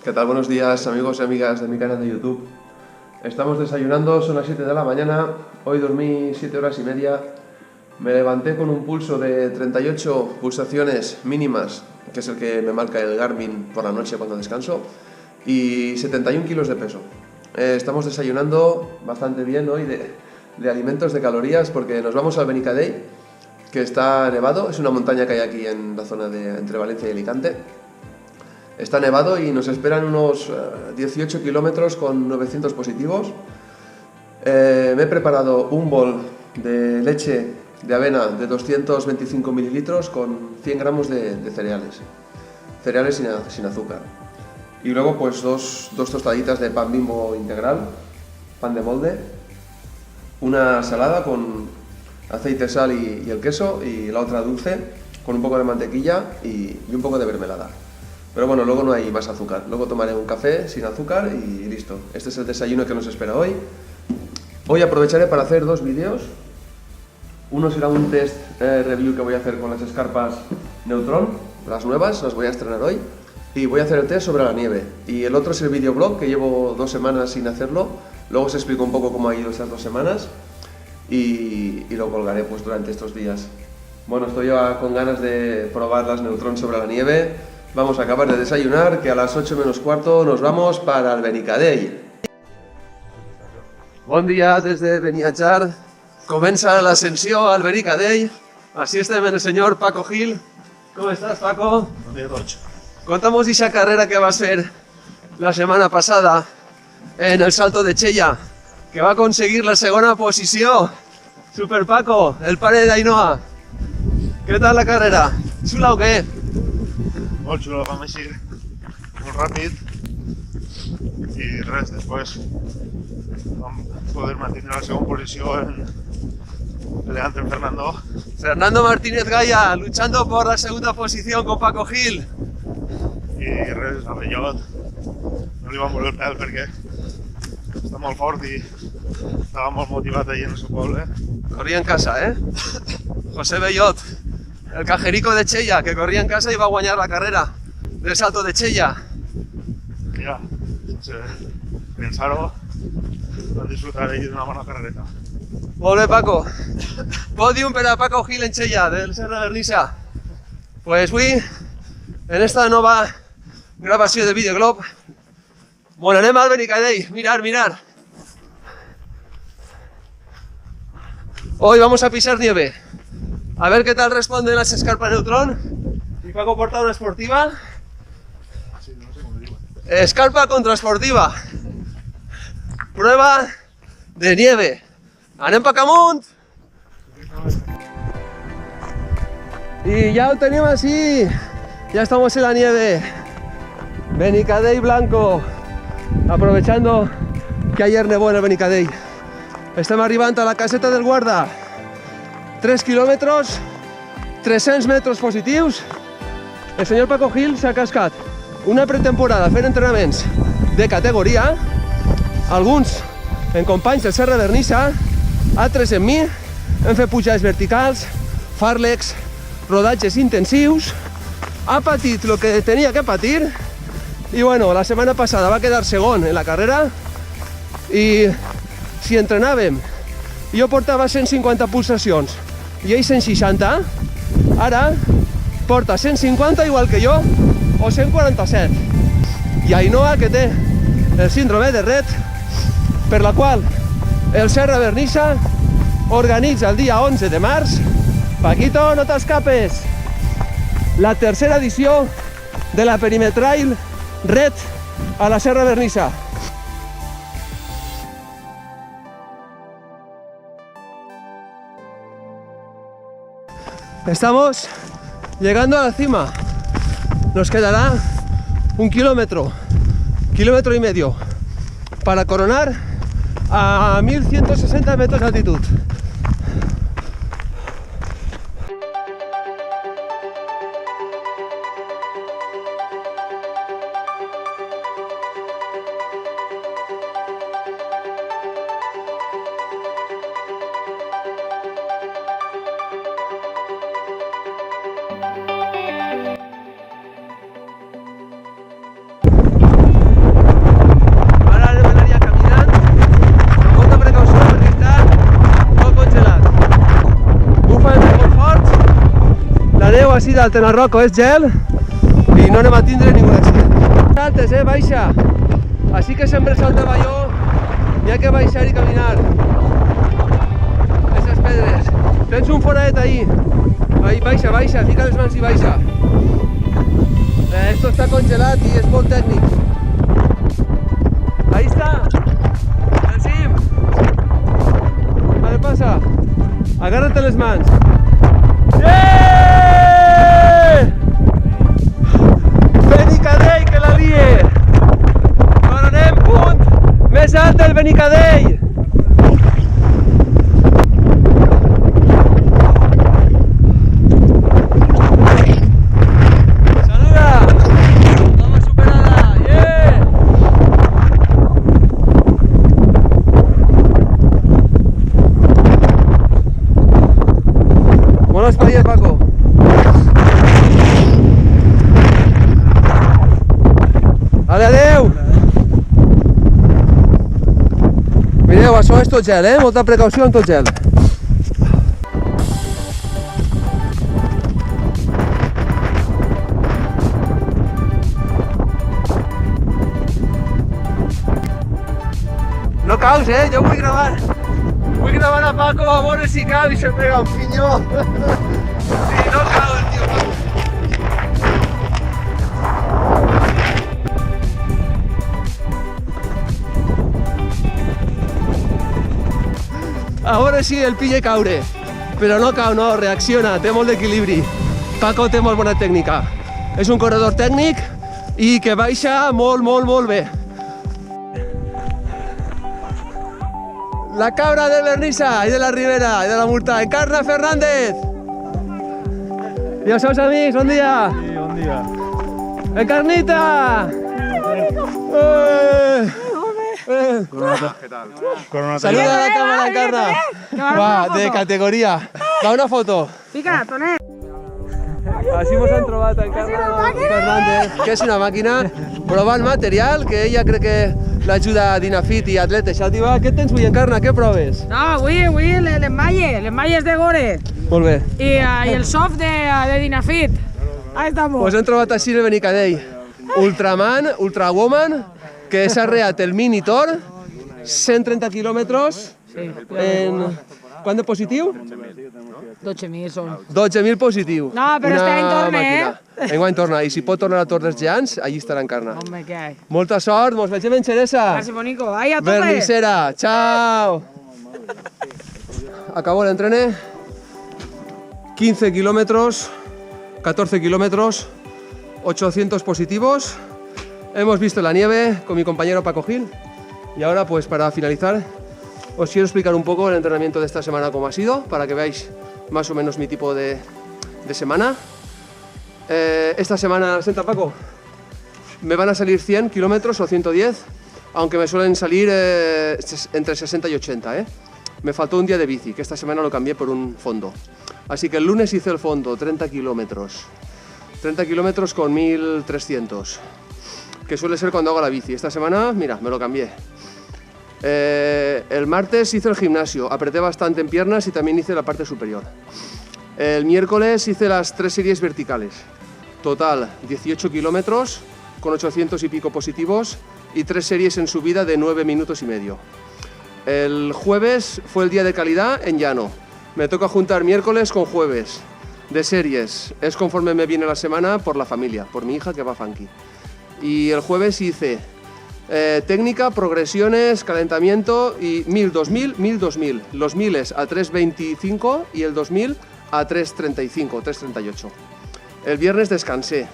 ¿Qué tal? Buenos días, amigos y amigas de mi canal de YouTube. Estamos desayunando, son las 7 de la mañana. Hoy dormí 7 horas y media. Me levanté con un pulso de 38 pulsaciones mínimas, que es el que me marca el Garmin por la noche cuando descanso, y 71 kilos de peso. Estamos desayunando bastante bien hoy de alimentos, de calorías, porque nos vamos al Benicadell, que está nevado. Es una montaña que hay aquí en la zona entre Valencia y Alicante. Está nevado y nos esperan unos 18 kilómetros con 900 positivos. Me he preparado un bol de leche de avena de 225 mililitros con 100 gramos de cereales. Cereales sin azúcar. Y luego pues dos tostaditas de pan Bimbo integral, pan de molde, una salada con aceite, sal y el queso, y la otra dulce con un poco de mantequilla y un poco de mermelada. Pero bueno, luego no hay más azúcar. Luego tomaré un café sin azúcar y listo. Este es el desayuno que nos espera hoy. Hoy aprovecharé para hacer dos vídeos. Uno será un test review que voy a hacer con las escarpas Neutron, las nuevas, las voy a estrenar hoy. Y voy a hacer el test sobre la nieve. Y el otro es el videoblog, que llevo 2 semanas sin hacerlo. Luego os explico un poco cómo ha ido estas 2 semanas. Y lo colgaré pues durante estos días. Bueno, estoy ya con ganas de probar las Neutron sobre la nieve. Vamos a acabar de desayunar, que a las 8 menos cuarto nos vamos para el Benicadell. Bon dia desde Beniatjar. Comença l'ascensió al Benicadell. Asísteme el señor Paco Gil. ¿Cómo estás, Paco? Bon dia a tots. Contamos esa carrera que va a ser la semana pasada en el Salto de Chella, que va a conseguir la segunda posición. Super Paco, el pare d'Ainoa. ¿Qué tal la carrera? ¿Xula o qué? Molt xulo, vam eixir molt ràpid i res, després vam poder mantenir la segona posició peleant en Fernando. Fernando Martínez Gaya luchando por la segunda posición con Paco Gil. I res, a Bellot no li vam voler el pèl perquè està molt fort i estava molt motivat allà en el seu poble. Corría en casa, ¿eh? José Bellot, el cajerico de Chella, que corría en casa y va a guanyar la carrera del Salto de Chella. Ja, sense pensar-ho, vam disfrutar allí d'una bona carrereta. Molt bé, Paco. Podium per a Paco Gil en Chella, del Serra de Nisa. Pues avui, en esta nova gravació de videoblog, bueno, anem al Benicadell. Mirar. Hoy vamos a pisar nieve. A ver qué tal responden las escarpas Neutron. Y Paco porta una esportiva. Sí, no sé com ho diuen. Escarpa contra esportiva. Prueba de nieve. Anem pa Camunt. Y ya lo tenemos así. Ya estamos en la nieve. Benicadell blanco. Aprovechando que ayer nevó en el Benicadell. Estem arribant a la caseta del guarda. 3 kilómetros, 300 metros positius. El senyor Paco Gil s'ha cascat una pretemporada fent entrenaments de categoria, alguns en companys del Serra d'Ernissa, altres en mi. Hem fet pujades verticals, fàrlecs, rodatges intensius. Ha patit el que tenia que patir i bueno, la setmana passada va quedar segon en la carrera i si entrenàvem jo portava 150 pulsacions i ell 160, ara porta 150 igual que jo o 147. I Ainoa, que té el síndrome de Rett, per la qual el Serra d'Ernissa organitza el dia 11 de març, Paquito, no t'escapes, la tercera edició de la Perimetrail Rett a la Serra d'Ernissa. Estamos llegando a la cima. Nos quedará un kilómetro y medio para coronar a 1160 metros de altitud. passi del Tenarroco és gel i no anem a tindre ningú accident. Altes, baixa. Així que sempre saltava jo i hay que baixar i caminar. Esas pedres. Tens un foradet ahí. Ahí, baixa, baixa, fica les mans i baixa. Esto está congelat y es molt tècnic. Ahí está. El cim. Vale, pasa. Agárrate les mans. Yeah! Benicadell, que la lie. Coronem punt més alt del Benicadell. Paco. Vale, adeu! Mireu, això és tot gel, molta precaució en tot gel. No caus, jo vull gravar. Vull gravar a Paco a veure si cau i se pega un pinyó. Sí, no cau el tio Paco. A veure si el pilla caure. Però no cau, no, reacciona, té molt d'equilibri. Paco té molt bona tècnica. És un corredor tècnic i que baixa molt, molt, molt bé. La cabra de Vernissa i de la Ribera i de la Murta, Encarna Fernández! I els seus amics, bon dia! Sí, bon dia. Encarnita! Saluda a la cámara, Encarna! Va, de categoria. Va, una foto. Fica, Tonet. Així mos han trobat Encarna Fernández, que és una màquina provant material, que ella crec que l'ajuda a Dinafit i Atletes Xàtiva. Què tens avui, Encarna? Què proves? No, avui les malles de Gore. Molt bé. I el soft de Dinafit. Ahí estamos. Pues hem trobat així el Benicadell. Ultraman, Ultrawoman, que s'ha reat el Minitor, 130 quilòmetres. Sí. Quant de positiu? 12.000 són. 12.000 positiu. No, però este any torna, Enguany torna, i si pot tornar a Tor dels Gegants, allí estarà Encarna. Home, què hay? Molta sort, mos vegem en Xeresa. Gracias, bonico. Ahí, a tope. Vernissera, chao. Acabó el entrene. 15 kilómetros, 14 kilómetros, 800 positivos. Hemos visto la nieve con mi compañero Paco Gil. Y ahora, pues para finalizar, os quiero explicar un poco el entrenamiento de esta semana, cómo ha sido, para que veáis más o menos mi tipo de semana. Esta semana, ¿senta Paco? Me van a salir 100 kilómetros o 110, aunque me suelen salir entre 60 y 80. Me faltó un día de bici, que esta semana lo cambié por un fondo. Así que el lunes hice el fondo, 30 kilómetros. 30 kilómetros con 1300, que suele ser cuando hago la bici. Esta semana, mira, me lo cambié. El martes hice el gimnasio, apreté bastante en piernas y también hice la parte superior. El miércoles hice las 3 series verticales. Total, 18 kilómetros con 800 y pico positivos y 3 series en subida de 9 minutos y medio. El jueves fue el día de calidad en llano. Me toca juntar miércoles con jueves de series. Es conforme me viene la semana por la familia, por mi hija que va funky. Y el jueves hice técnica, progresiones, calentamiento y 1000, 2000, 1000, 2000. Los 1000 a 3.25 y el 2000 a 3.35, 3.38. El viernes descansé.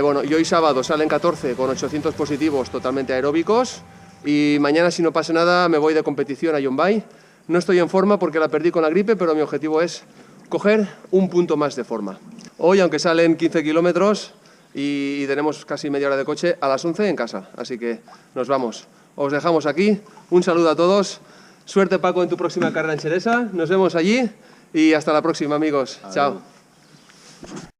Bueno, y hoy sábado salen 14 con 800 positivos totalmente aeróbicos. Y mañana, si no pasa nada, me voy de competición a Llombai. No estoy en forma porque la perdí con la gripe, pero mi objetivo es coger un punto más de forma. Hoy, aunque salen 15 kilómetros y tenemos casi media hora de coche, a las 11 en casa. Así que nos vamos. Os dejamos aquí. Un saludo a todos. Suerte, Paco, en tu próxima carrera en Xeresa. Nos vemos allí y hasta la próxima, amigos. Chao.